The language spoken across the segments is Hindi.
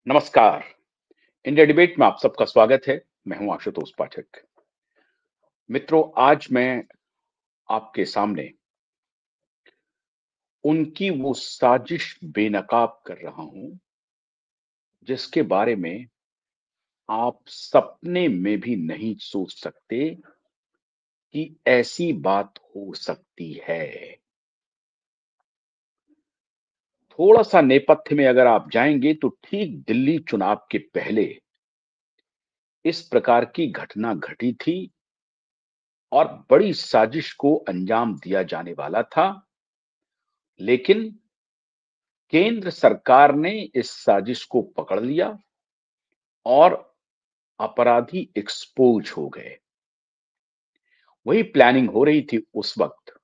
नमस्कार। इंडिया डिबेट में आप सबका स्वागत है। मैं हूं आशुतोष पाठक। मित्रों, आज मैं आपके सामने उनकी वो साजिश बेनकाब कर रहा हूं जिसके बारे में आप सपने में भी नहीं सोच सकते कि ऐसी बात हो सकती है। थोड़ा सा नेपथ्य में अगर आप जाएंगे तो ठीक दिल्ली चुनाव के पहले इस प्रकार की घटना घटी थी और बड़ी साजिश को अंजाम दिया जाने वाला था। लेकिन केंद्र सरकार ने इस साजिश को पकड़ लिया और अपराधी एक्सपोज हो गए। वही प्लानिंग हो रही थी उस वक्त,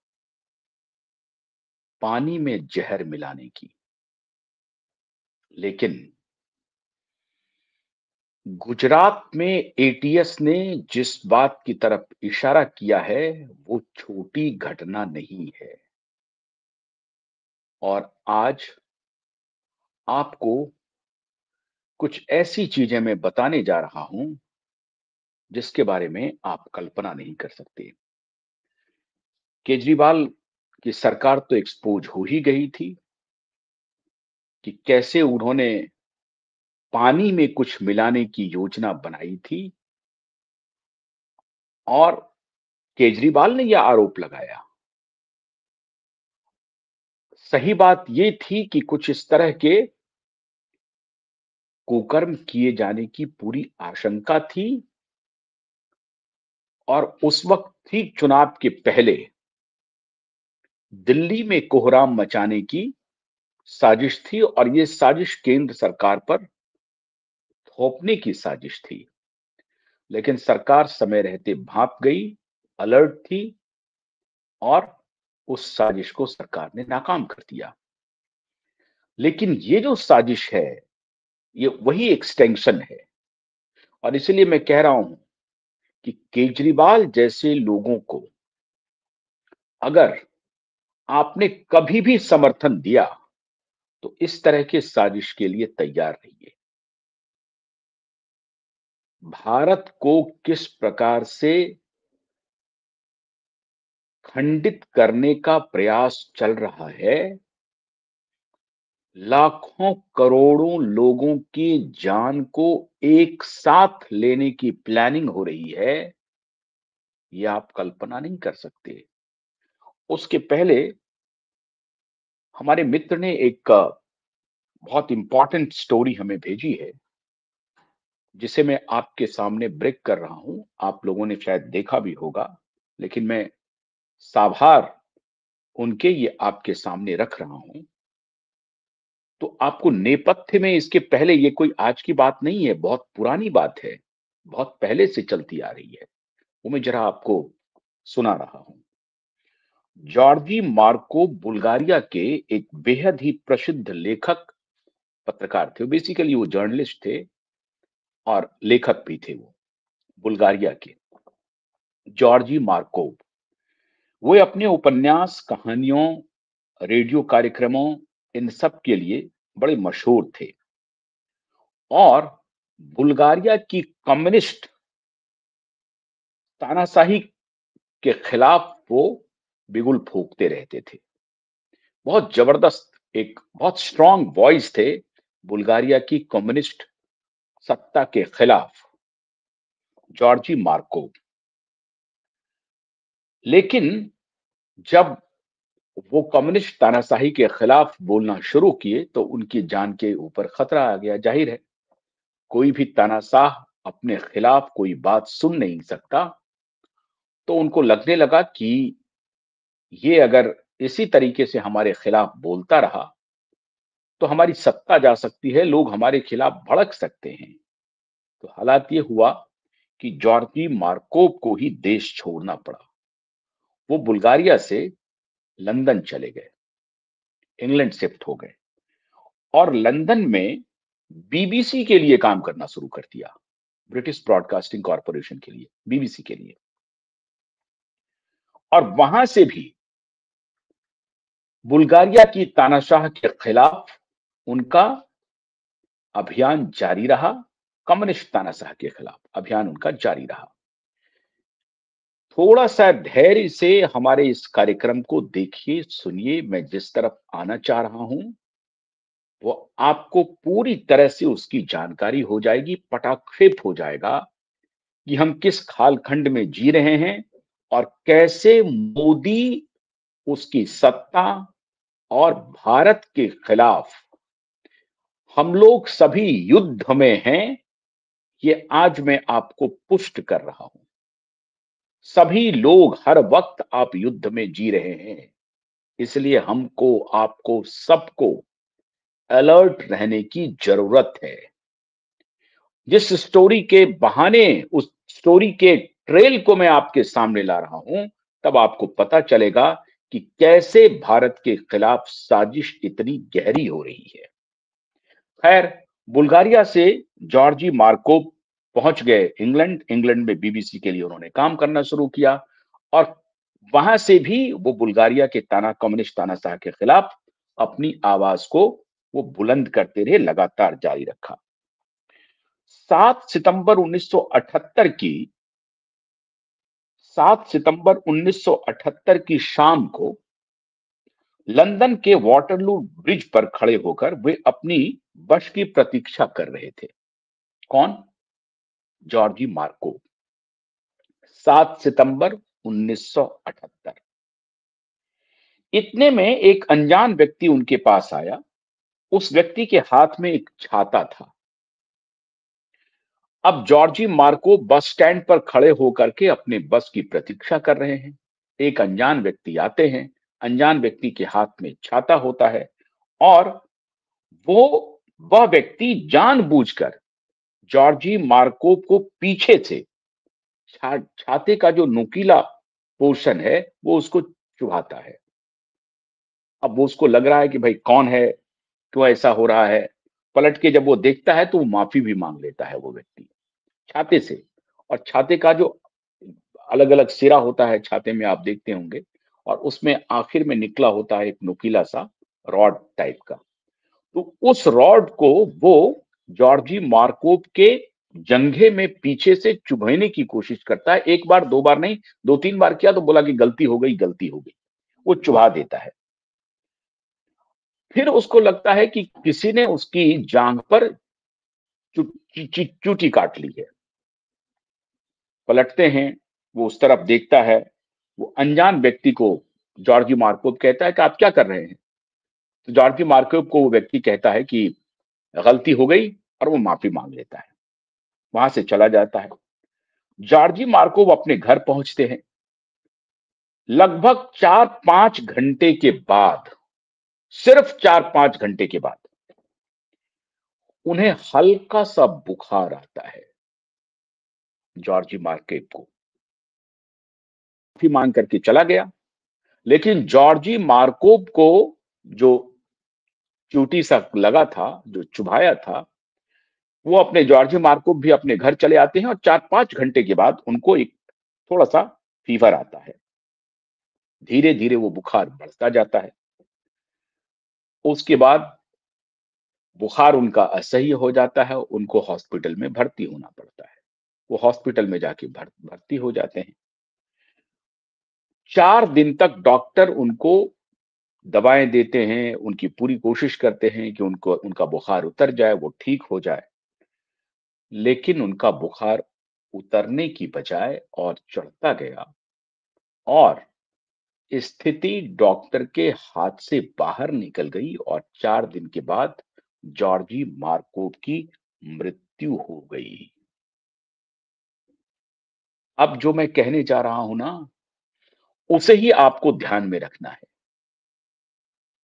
पानी में जहर मिलाने की। लेकिन गुजरात में एटीएस ने जिस बात की तरफ इशारा किया है वो छोटी घटना नहीं है। और आज आपको कुछ ऐसी चीजें मैं बताने जा रहा हूं जिसके बारे में आप कल्पना नहीं कर सकते। केजरीवाल की सरकार तो एक्सपोज हो ही गई थी कि कैसे उन्होंने पानी में कुछ मिलाने की योजना बनाई थी और केजरीवाल ने यह आरोप लगाया। सही बात यह थी कि कुछ इस तरह के कुकर्म किए जाने की पूरी आशंका थी और उस वक्त ठीक चुनाव के पहले दिल्ली में कोहराम मचाने की साजिश थी और यह साजिश केंद्र सरकार पर थोपने की साजिश थी। लेकिन सरकार समय रहते भांप गई, अलर्ट थी और उस साजिश को सरकार ने नाकाम कर दिया। लेकिन ये जो साजिश है, ये वही एक्सटेंशन है। और इसलिए मैं कह रहा हूं कि केजरीवाल जैसे लोगों को अगर आपने कभी भी समर्थन दिया तो इस तरह के साजिश के लिए तैयार रहिए। भारत को किस प्रकार से खंडित करने का प्रयास चल रहा है, लाखों करोड़ों लोगों की जान को एक साथ लेने की प्लानिंग हो रही है, ये आप कल्पना नहीं कर सकते। उसके पहले हमारे मित्र ने एक बहुत इंपॉर्टेंट स्टोरी हमें भेजी है जिसे मैं आपके सामने ब्रेक कर रहा हूं। आप लोगों ने शायद देखा भी होगा, लेकिन मैं साभार उनके ये आपके सामने रख रहा हूं। तो आपको नेपथ्य में, इसके पहले, ये कोई आज की बात नहीं है, बहुत पुरानी बात है, बहुत पहले से चलती आ रही है। वो मैं जरा आपको सुना रहा हूं। जॉर्जी मार्को बुल्गारिया के एक बेहद ही प्रसिद्ध लेखक, पत्रकार थे। बेसिकली वो जर्नलिस्ट थे और लेखक भी थे। वो बुल्गारिया के जॉर्जी मार्कोव, वो अपने उपन्यास, कहानियों, रेडियो कार्यक्रमों, इन सब के लिए बड़े मशहूर थे। और बुल्गारिया की कम्युनिस्ट तानाशाही के खिलाफ वो बिगुल फूंकते रहते थे। बहुत जबरदस्त, एक बहुत स्ट्रांग वॉइस थे बुल्गारिया की कम्युनिस्ट सत्ता के खिलाफ, जॉर्जी मार्कोव। लेकिन जब वो कम्युनिस्ट तानाशाही के खिलाफ बोलना शुरू किए तो उनकी जान के ऊपर खतरा आ गया। जाहिर है, कोई भी तानाशाह अपने खिलाफ कोई बात सुन नहीं सकता। तो उनको लगने लगा कि ये अगर इसी तरीके से हमारे खिलाफ बोलता रहा तो हमारी सत्ता जा सकती है, लोग हमारे खिलाफ भड़क सकते हैं। तो हालात ये हुआ कि जॉर्जी मार्कोव को ही देश छोड़ना पड़ा। वो बुल्गारिया से लंदन चले गए, इंग्लैंड शिफ्ट हो गए और लंदन में बीबीसी के लिए काम करना शुरू कर दिया, ब्रिटिश ब्रॉडकास्टिंग कॉरपोरेशन के लिए, बीबीसी के लिए। और वहां से भी बुल्गारिया की तानाशाह के खिलाफ उनका अभियान जारी रहा, कम्युनिस्ट तानाशाह के खिलाफ अभियान उनका जारी रहा। थोड़ा-सा धैर्य से हमारे इस कार्यक्रम को देखिए, सुनिए, मैं जिस तरफ आना चाह रहा हूँ, वो आपको पूरी तरह से उसकी जानकारी हो जाएगी, पटाक्षेप हो जाएगा कि हम किस कालखंड में जी रहे हैं और कैसे मोदी उसकी सत्ता और भारत के खिलाफ हम लोग सभी युद्ध में हैं, ये आज मैं आपको पुष्ट कर रहा हूं। सभी लोग हर वक्त आप युद्ध में जी रहे हैं, इसलिए हमको, आपको, सबको अलर्ट रहने की जरूरत है। जिस स्टोरी के बहाने उस स्टोरी के ट्रेल को मैं आपके सामने ला रहा हूं, तब आपको पता चलेगा कि कैसे भारत के खिलाफ साजिश इतनी गहरी हो रही है। खैर, बुल्गारिया से जॉर्जी मार्कोव पहुंच गए इंग्लैंड। इंग्लैंड में बीबीसी के लिए उन्होंने काम करना शुरू किया और वहां से भी वो बुल्गारिया के कम्युनिस्ट तानाशाह के खिलाफ अपनी आवाज को वो बुलंद करते रहे, लगातार जारी रखा। 7 सितंबर 1978 की 7 सितंबर 1978 की शाम को लंदन के वाटरलू ब्रिज पर खड़े होकर वे अपनी बस की प्रतीक्षा कर रहे थे। कौन? Georgi Markov. 7 सितंबर 1978। इतने में एक अनजान व्यक्ति उनके पास आया। उस व्यक्ति के हाथ में एक छाता था। अब जॉर्जी मार्कोव बस स्टैंड पर खड़े होकर के अपने बस की प्रतीक्षा कर रहे हैं। एक अनजान व्यक्ति आते हैं। अनजान व्यक्ति के हाथ में छाता होता है और वो वह व्यक्ति जानबूझकर जॉर्जी मार्कोव को पीछे से छाते का जो नुकीला पोर्शन है वो उसको चुभाता है। अब वो उसको लग रहा है कि भाई कौन है, क्यों ऐसा हो रहा है। पलट के जब वो देखता है तो वो माफी भी मांग लेता है वो व्यक्ति छाते से। और छाते का जो अलग अलग सिरा होता है छाते में, आप देखते होंगे, और उसमें आखिर में निकला होता है एक नुकीला सा रॉड टाइप का। तो उस रॉड को वो जॉर्जी मार्कोव के जंघे में पीछे से चुभने की कोशिश करता है। एक बार, दो बार नहीं, दो तीन बार किया तो बोला कि गलती हो गई, गलती हो गई। वो चुभा देता है। फिर उसको लगता है कि किसी ने उसकी जांघ पर चूटी काट ली है। पलटते हैं, वो उस तरफ देखता है। वो अनजान व्यक्ति को जॉर्जी मार्कोव कहता है कि आप क्या कर रहे हैं? तो जॉर्जी मार्कोव को वो व्यक्ति कहता है कि गलती हो गई, और वो माफी मांग लेता है, वहां से चला जाता है। जॉर्जी मार्कोव अपने घर पहुंचते हैं। लगभग 4-5 घंटे के बाद, सिर्फ 4-5 घंटे के बाद, उन्हें हल्का सा बुखार आता है। जॉर्जी मार्कोव को माफी मांग करके चला गया, लेकिन जॉर्जी मार्कोव को जो चोटी सा लगा था, जो चुभाया था, वो अपने जॉर्जी मार्कोव भी अपने घर चले आते हैं और 4-5 घंटे के बाद उनको एक थोड़ा सा फीवर आता है। धीरे धीरे वो बुखार बढ़ता जाता है। उसके बाद बुखार उनका असह्य हो जाता है, उनको हॉस्पिटल में भर्ती होना पड़ता है। वो हॉस्पिटल में जाके भर्ती हो जाते हैं। 4 दिन तक डॉक्टर उनको दवाएं देते हैं, उनकी पूरी कोशिश करते हैं कि उनको उनका बुखार उतर जाए, वो ठीक हो जाए। लेकिन उनका बुखार उतरने की बजाय और चढ़ता गया और स्थिति डॉक्टर के हाथ से बाहर निकल गई और 4 दिन के बाद जॉर्जी मार्कोव की मृत्यु हो गई। अब जो मैं कहने जा रहा हूं ना, उसे ही आपको ध्यान में रखना है।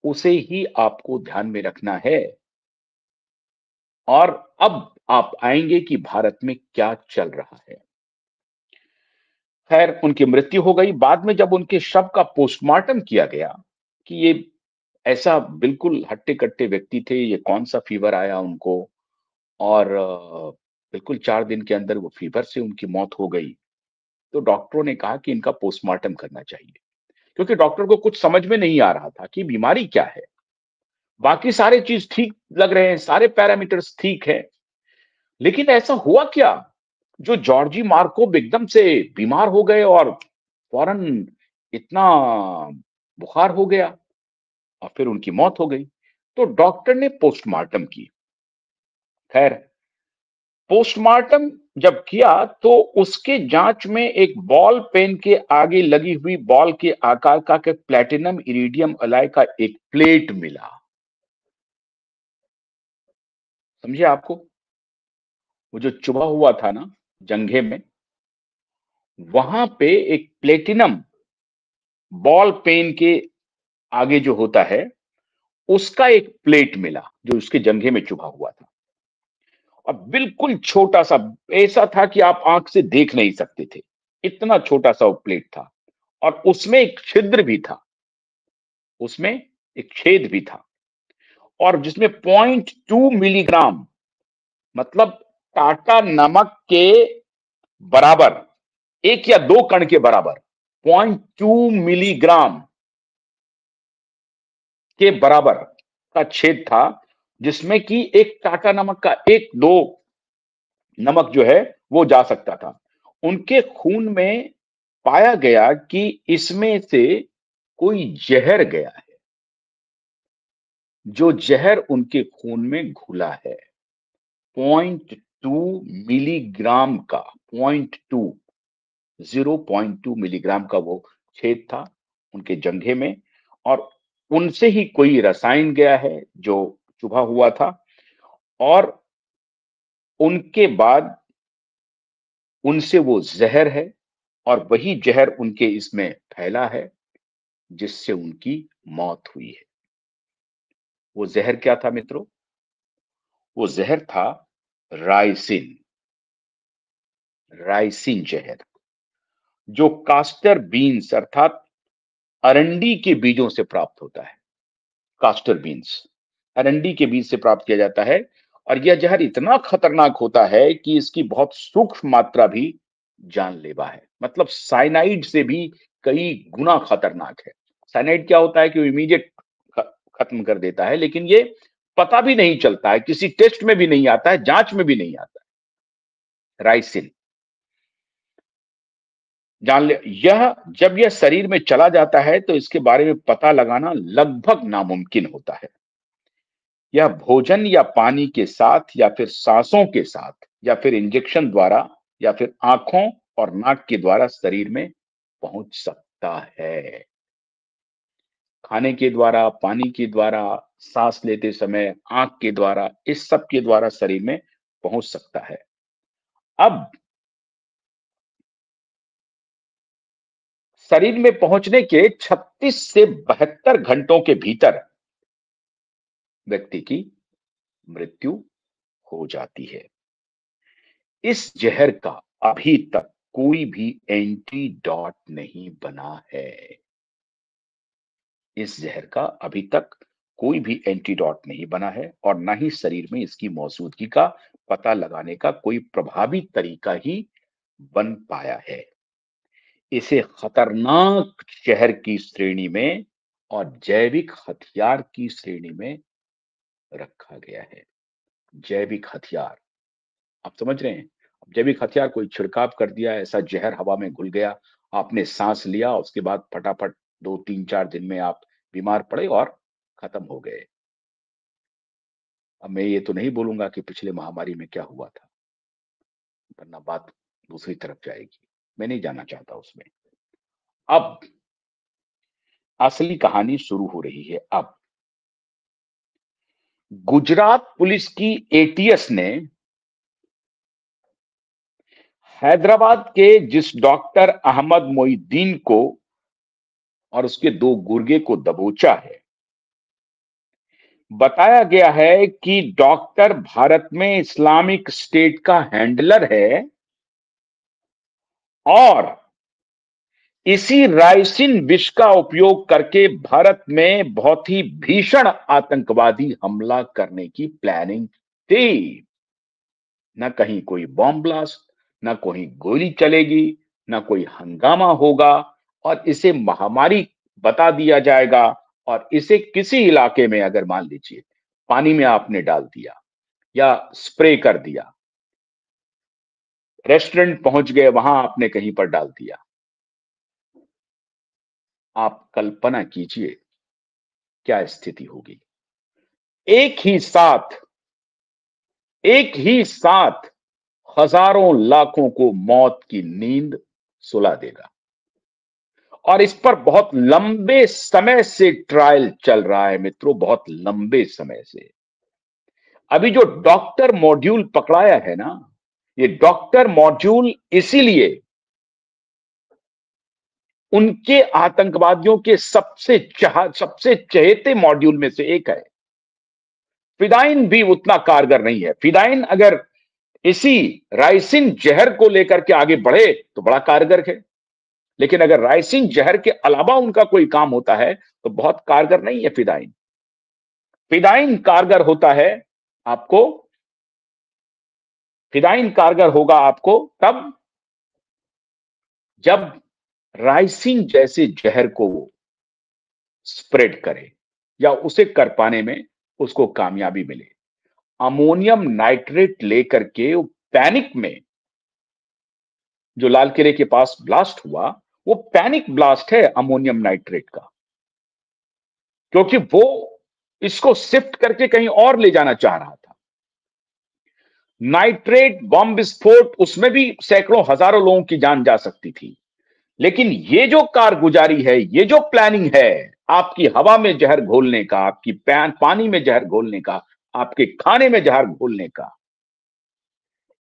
उसे ही आपको ध्यान में रखना है। और अब आप आएंगे कि भारत में क्या चल रहा है। खैर, उनकी मृत्यु हो गई। बाद में जब उनके शव का पोस्टमार्टम किया गया कि ये ऐसा बिल्कुल हट्टे-कट्टे व्यक्ति थे, ये कौन-सा फीवर आया उनको, और बिल्कुल 4 दिन के अंदर वो फीवर से उनकी मौत हो गई। तो डॉक्टरों ने कहा कि इनका पोस्टमार्टम करना चाहिए, क्योंकि डॉक्टर को कुछ समझ में नहीं आ रहा था कि बीमारी क्या है। बाकी सारे चीज ठीक लग रहे हैं, सारे पैरामीटर्स ठीक है। लेकिन ऐसा हुआ क्या, जो जॉर्जी मार्कोव एकदम से बीमार हो गए और फौरन इतना बुखार हो गया और फिर उनकी मौत हो गई। तो डॉक्टर ने पोस्टमार्टम की। खैर, पोस्टमार्टम जब किया तो उसके जांच में एक बॉल पेन के आगे लगी हुई बॉल के आकार का के प्लेटिनम इरिडियम अलॉय का एक प्लेट मिला। समझे आपको, वो जो चुभा हुआ था ना जंघे में, वहां पे एक प्लेटिनम बॉल पेन के आगे जो होता है उसका एक प्लेट मिला जो उसके जंघे में चुभा हुआ था। और बिल्कुल छोटा सा, ऐसा था कि आप आंख से देख नहीं सकते थे, इतना छोटा सा वो प्लेट था। और उसमें एक छिद्र भी था, उसमें एक छेद भी था, और जिसमें 0.2 मिलीग्राम, मतलब टाटा नमक के बराबर, एक या दो कण के बराबर, 0.2 मिलीग्राम के बराबर का छेद था, जिसमें कि एक टाटा नमक का एक दो नमक जो है वो जा सकता था। उनके खून में पाया गया कि इसमें से कोई जहर गया है, जो जहर उनके खून में घुला है। 0.2 मिलीग्राम का, 0.2 मिलीग्राम का वो छेद था उनके जंघे में, और उनसे ही कोई रसायन गया है जो चुभा हुआ था। और उनके बाद उनसे वो जहर है, और वही जहर उनके इसमें फैला है, जिससे उनकी मौत हुई है। वो जहर क्या था मित्रों? वो जहर था राइसिन। राइसिन जहर, जो कास्टर बीन्स अर्थात अरंडी के बीजों से प्राप्त होता है। कास्टर बीन्स अरंडी के बीज से प्राप्त किया जाता है। और यह जहर इतना खतरनाक होता है कि इसकी बहुत सूक्ष्म मात्रा भी जानलेवा है, मतलब साइनाइड से भी कई गुना खतरनाक है। साइनाइड क्या होता है कि वो इमीडिएट खत्म कर देता है, लेकिन ये पता भी नहीं चलता है, किसी टेस्ट में भी नहीं आता है, जांच में भी नहीं आता है। राइसिन, जान ले, यह जब यह शरीर में चला जाता है तो इसके बारे में पता लगाना लगभग नामुमकिन होता है। यह भोजन या पानी के साथ, या फिर सांसों के साथ, या फिर इंजेक्शन द्वारा, या फिर आंखों और नाक के द्वारा शरीर में पहुंच सकता है। खाने के द्वारा, पानी के द्वारा, सांस लेते समय आंख के द्वारा, इस सब के द्वारा शरीर में पहुंच सकता है। अब शरीर में पहुंचने के 36 से 72 घंटों के भीतर व्यक्ति की मृत्यु हो जाती है। इस जहर का अभी तक कोई भी एंटीडोट नहीं बना है। इस जहर का अभी तक कोई भी एंटीडोट नहीं बना है, और ना ही शरीर में इसकी मौजूदगी का पता लगाने का कोई प्रभावी तरीका ही बन पाया है। इसे खतरनाक जहर की श्रेणी में और जैविक हथियार की श्रेणी में रखा गया है। जैविक हथियार, आप समझ रहे हैं? अब जैविक हथियार, कोई छिड़काव कर दिया, ऐसा जहर हवा में घुल गया, आपने सांस लिया, उसके बाद फटाफट 2 3 4 दिन में आप बीमार पड़े और खत्म हो गए। अब मैं ये तो नहीं बोलूंगा कि पिछले महामारी में क्या हुआ था, वरना बात दूसरी तरफ जाएगी। मैं नहीं जाना चाहता उसमें। अब असली कहानी शुरू हो रही है। अब गुजरात पुलिस की एटीएस ने हैदराबाद के जिस डॉक्टर अहमद मोइद्दीन को और उसके दो गुर्गे को दबोचा है, बताया गया है कि डॉक्टर भारत में इस्लामिक स्टेट का हैंडलर है, और इसी राइसिन विष का उपयोग करके भारत में बहुत ही भीषण आतंकवादी हमला करने की प्लानिंग थी। न कहीं कोई बॉम्ब ब्लास्ट, न कोई गोली चलेगी, न कोई हंगामा होगा, और इसे महामारी बता दिया जाएगा, और इसे किसी इलाके में अगर मान लीजिए पानी में आपने डाल दिया या स्प्रे कर दिया, रेस्टोरेंट पहुंच गए, वहां आपने कहीं पर डाल दिया, आप कल्पना कीजिए क्या स्थिति होगी। एक ही साथ एक ही साथ हजारों लाखों को मौत की नींद सुला देगा। और इस पर बहुत लंबे समय से ट्रायल चल रहा है मित्रों, बहुत लंबे समय से। अभी जो डॉक्टर मॉड्यूल पकड़ाया है ना, ये डॉक्टर मॉड्यूल इसीलिए उनके आतंकवादियों के सबसे चहेते मॉड्यूल में से एक है। फिदाइन भी उतना कारगर नहीं है। फिदाइन अगर इसी राइसिन जहर को लेकर के आगे बढ़े तो बड़ा कारगर है, लेकिन अगर राइसिन जहर के अलावा उनका कोई काम होता है तो बहुत कारगर नहीं है फिदाइन। फिदाइन कारगर होता है आपको, फिदाइन कारगर होगा आपको तब जब राइसिन जैसे जहर को वो स्प्रेड करे या उसे कर पाने में उसको कामयाबी मिले। अमोनियम नाइट्रेट लेकर के वो पैनिक में, जो लाल किले के पास ब्लास्ट हुआ, वो पैनिक ब्लास्ट है अमोनियम नाइट्रेट का, क्योंकि वो इसको शिफ्ट करके कहीं और ले जाना चाह रहा था। नाइट्रेट बम विस्फोट, उसमें भी सैकड़ों हजारों लोगों की जान जा सकती थी, लेकिन ये जो कारगुजारी है, ये जो प्लानिंग है आपकी हवा में जहर घोलने का, आपकी पानी में जहर घोलने का, आपके खाने में जहर घोलने का,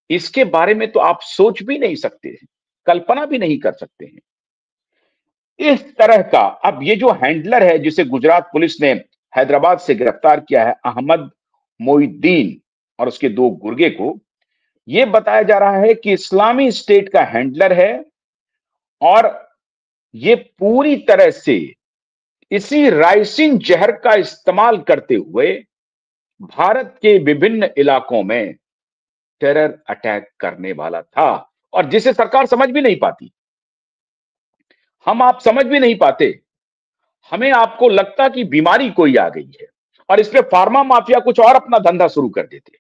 इसके बारे में तो आप सोच भी नहीं सकते हैं, कल्पना भी नहीं कर सकते हैं। इस तरह का, अब ये जो हैंडलर है जिसे गुजरात पुलिस ने हैदराबाद से गिरफ्तार किया है, अहमद मोइद्दीन और उसके दो गुर्गे को, यह बताया जा रहा है कि इस्लामी स्टेट का हैंडलर है और ये पूरी तरह से इसी राइसिन जहर का इस्तेमाल करते हुए भारत के विभिन्न इलाकों में टेरर अटैक करने वाला था, और जिसे सरकार समझ भी नहीं पाती, हम आप समझ भी नहीं पाते। हमें आपको लगता कि बीमारी कोई आ गई है और इस पे फार्मा माफिया कुछ और अपना धंधा शुरू कर देते।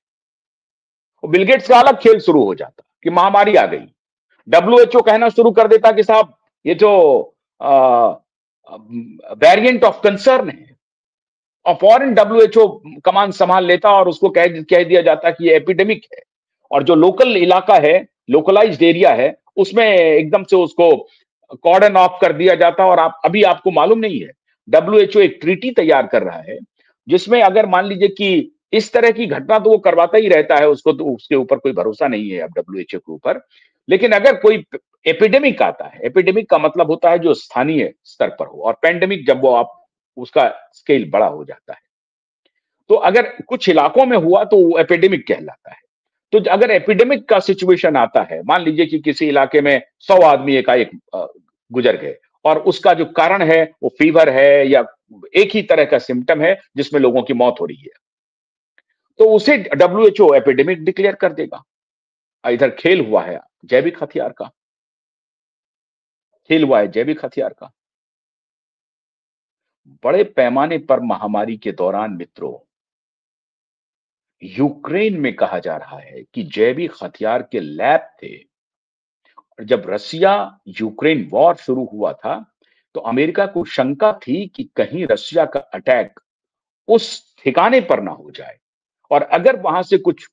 बिल गेट्स का अलग खेल शुरू हो जाता कि महामारी आ गई, डब्ल्यूएचओ कहना शुरू कर देता कि साहब ये जो वेरिएंट ऑफ कंसर्न है, और फॉरेन डब्ल्यूएचओ कमान संभाल लेता और उसको कह दिया जाता कि ये एपिडेमिक है, और जो लोकल इलाका है, लोकलाइज्ड एरिया है, उसमें एकदम से उसको कॉर्डन ऑफ कर दिया जाता। और अभी आपको मालूम नहीं है, डब्ल्यूएचओ एक ट्रीटी तैयार कर रहा है जिसमें अगर मान लीजिए कि इस तरह की घटना तो वो करवाता ही रहता है, उसको तो उसके ऊपर कोई भरोसा नहीं है अब डब्ल्यूएचओ के ऊपर, लेकिन अगर कोई एपिडेमिक आता है, एपिडेमिक का मतलब होता है जो स्थानीय स्तर पर हो, और पेंडेमिक जब वो आप उसका स्केल बड़ा हो जाता है, तो अगर कुछ इलाकों में हुआ तो वो एपिडेमिक कहलाता है। तो अगर एपिडेमिक का सिचुएशन आता है, मान लीजिए कि किसी इलाके में 100 आदमी एकाएक गुजर गए और उसका जो कारण है वो फीवर है या एक ही तरह का सिम्टम है जिसमें लोगों की मौत हो रही है, तो उसे डब्ल्यूएचओ एपिडेमिक डिक्लेयर कर देगा। इधर खेल हुआ है जैविक हथियार का, खेल हुआ है जैविक हथियार का। बड़े पैमाने पर महामारी के दौरान मित्रों, यूक्रेन में कहा जा रहा है कि जैविक हथियार के लैब थे। जब रसिया यूक्रेन वॉर शुरू हुआ था तो अमेरिका को शंका थी कि कहीं रसिया का अटैक उस ठिकाने पर ना हो जाए, और अगर वहां से कुछ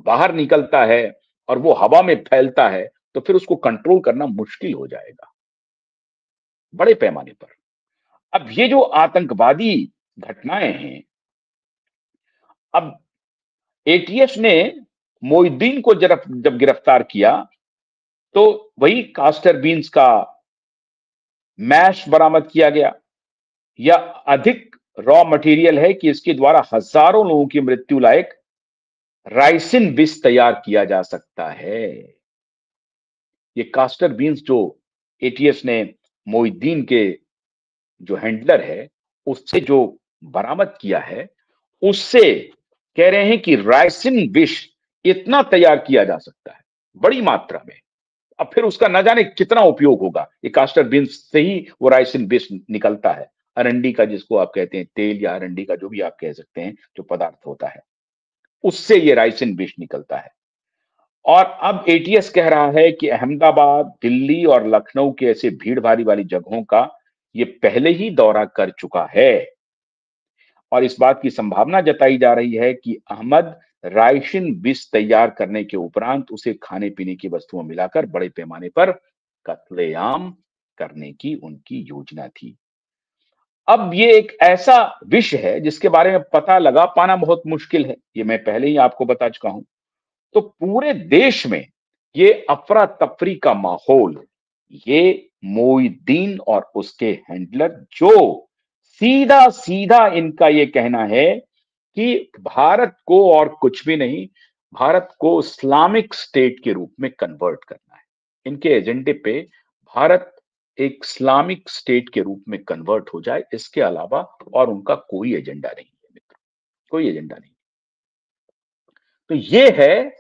बाहर निकलता है और वो हवा में फैलता है तो फिर उसको कंट्रोल करना मुश्किल हो जाएगा बड़े पैमाने पर। अब ये जो आतंकवादी घटनाएं हैं, अब एटीएस ने मोइद्दीन को जब गिरफ्तार किया तो वही कास्टर बीन्स का मैश बरामद किया गया। यह अधिक रॉ मटेरियल है कि इसके द्वारा हजारों लोगों की मृत्यु लायक राइसिन विष तैयार किया जा सकता है। ये कास्टर बीन्स जो एटीएस ने मोइद्दीन के जो हैंडलर है उससे जो बरामद किया है, उससे कह रहे हैं कि राइसिन विष इतना तैयार किया जा सकता है बड़ी मात्रा में। अब फिर उसका न जाने कितना उपयोग होगा, ये कास्टर बीन्स से ही वो राइसिन विष निकलता है। अरंडी का जिसको आप कहते हैं तेल या अरंडी का जो भी आप कह सकते हैं जो पदार्थ होता है, उससे ये राइसिन विष निकलता है। और अब एटीएस कह रहा है कि अहमदाबाद, दिल्ली और लखनऊ के ऐसे भीड़ भारी वाली जगहों का ये पहले ही दौरा कर चुका है और इस बात की संभावना जताई जा रही है कि अहमद राइसिन विष तैयार करने के उपरांत उसे खाने पीने की वस्तुओं मिलाकर बड़े पैमाने पर कत्लेआम करने की उनकी योजना थी। अब ये एक ऐसा विष है जिसके बारे में पता लगा पाना बहुत मुश्किल है, ये मैं पहले ही आपको बता चुका हूं। तो पूरे देश में ये अफरा तफरी का माहौल, ये मोइद्दीन और उसके हैंडलर जो सीधा सीधा इनका ये कहना है कि भारत को और कुछ भी नहीं, भारत को इस्लामिक स्टेट के रूप में कन्वर्ट करना है। इनके एजेंडे पे भारत एक इस्लामिक स्टेट के रूप में कन्वर्ट हो जाए, इसके अलावा और उनका कोई एजेंडा नहीं है मित्र, कोई एजेंडा नहीं। तो ये है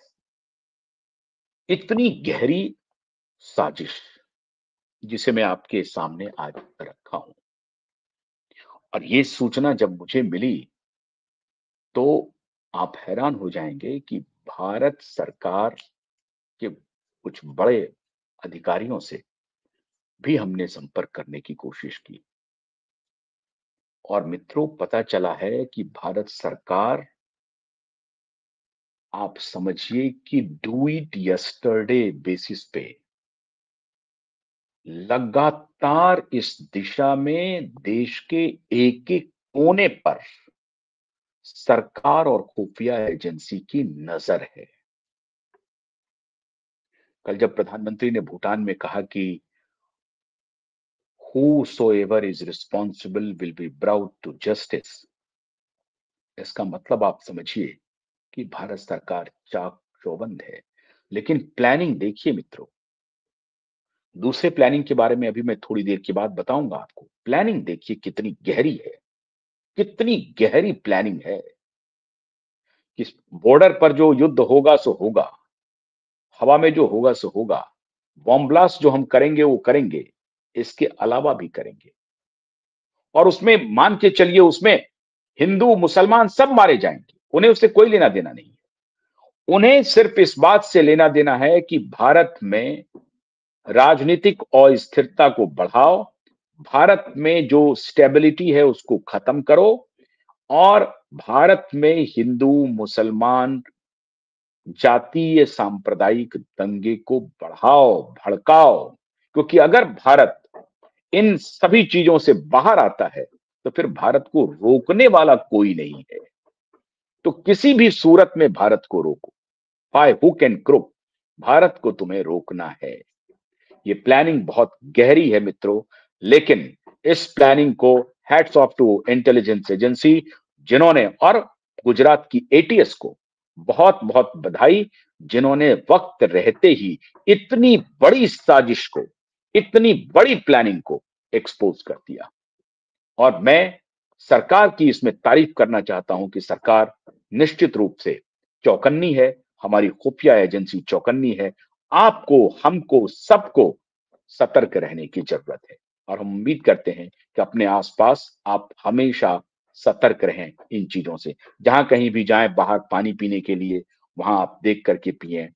इतनी गहरी साजिश जिसे मैं आपके सामने आज रखा हूं। और ये सूचना जब मुझे मिली तो आप हैरान हो जाएंगे कि भारत सरकार के कुछ बड़े अधिकारियों से भी हमने संपर्क करने की कोशिश की और मित्रों पता चला है कि भारत सरकार, आप समझिए कि डू इट यस्टरडे बेसिस पे लगातार इस दिशा में देश के एक एक कोने पर सरकार और खुफिया एजेंसी की नजर है। कल जब प्रधानमंत्री ने भूटान में कहा कि whosoever is responsible will be brought to justice, इसका मतलब आप समझिए कि भारत सरकार चाक चौबंद है। लेकिन प्लानिंग देखिए मित्रों, दूसरे प्लानिंग के बारे में अभी मैं थोड़ी देर के बाद बताऊंगा आपको। प्लानिंग देखिए कितनी गहरी है, कितनी गहरी प्लानिंग है कि बॉर्डर पर जो युद्ध होगा सो होगा, हवा में जो होगा सो होगा, बॉम्ब ब्लास्ट जो हम करेंगे वो करेंगे, इसके अलावा भी करेंगे। और उसमें मान के चलिए उसमें हिंदू मुसलमान सब मारे जाएंगे, उन्हें उससे कोई लेना देना नहीं है। उन्हें सिर्फ इस बात से लेना देना है कि भारत में राजनीतिक अस्थिरता को बढ़ाओ, भारत में जो स्टेबिलिटी है उसको खत्म करो और भारत में हिंदू मुसलमान जातीय सांप्रदायिक दंगे को बढ़ाओ, भड़काओ। क्योंकि अगर भारत इन सभी चीजों से बाहर आता है तो फिर भारत को रोकने वाला कोई नहीं है। तो किसी भी सूरत में भारत को रोको, by hook and crook, Bharat को तुम्हें रोकना है। ये प्लानिंग बहुत गहरी है मित्रों, लेकिन इस प्लानिंग को hats off to intelligence agency जिन्होंने, और गुजरात की एटीएस को बहुत बहुत बधाई, जिन्होंने वक्त रहते ही इतनी बड़ी साजिश को, इतनी बड़ी प्लानिंग को एक्सपोज कर दिया। और मैं सरकार की इसमें तारीफ करना चाहता हूं कि सरकार निश्चित रूप से चौकन्नी है, हमारी खुफिया एजेंसी चौकन्नी है। आपको, हमको, सबको सतर्क रहने की जरूरत है और हम उम्मीद करते हैं कि अपने आसपास आप हमेशा सतर्क रहें इन चीजों से। जहां कहीं भी जाएं, बाहर पानी पीने के लिए, वहां आप देख करके पिए।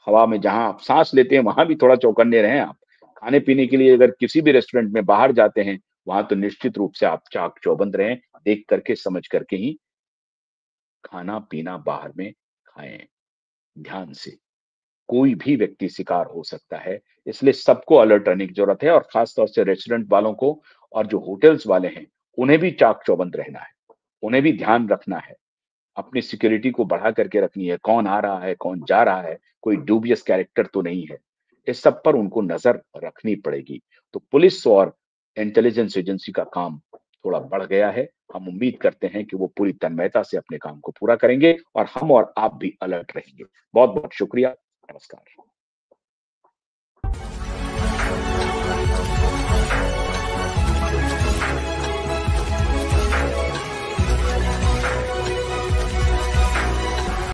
हवा में जहां आप सांस लेते हैं वहां भी थोड़ा चौकन्ने रहें आप। खाने पीने के लिए अगर किसी भी रेस्टोरेंट में बाहर जाते हैं, वहां तो निश्चित रूप से आप चाक चौबंद रहें, देख करके समझ करके ही खाना पीना बाहर में खाएं, ध्यान से। कोई भी व्यक्ति शिकार हो सकता है, इसलिए सबको अलर्ट रहने की जरूरत है और खासतौर से रेस्टोरेंट वालों को और जो होटल्स वाले हैं उन्हें भी चाक चौबंद रहना है, उन्हें भी ध्यान रखना है, अपनी सिक्योरिटी को बढ़ा करके रखनी है। कौन आ रहा है, कौन जा रहा है, कोई डूबियस कैरेक्टर तो नहीं है, इस सब पर उनको नजर रखनी पड़ेगी। तो पुलिस और इंटेलिजेंस एजेंसी का काम थोड़ा बढ़ गया है। हम उम्मीद करते हैं कि वो पूरी तन्मयता से अपने काम को पूरा करेंगे और हम और आप भी अलर्ट रहेंगे। बहुत बहुत शुक्रिया। नमस्कार।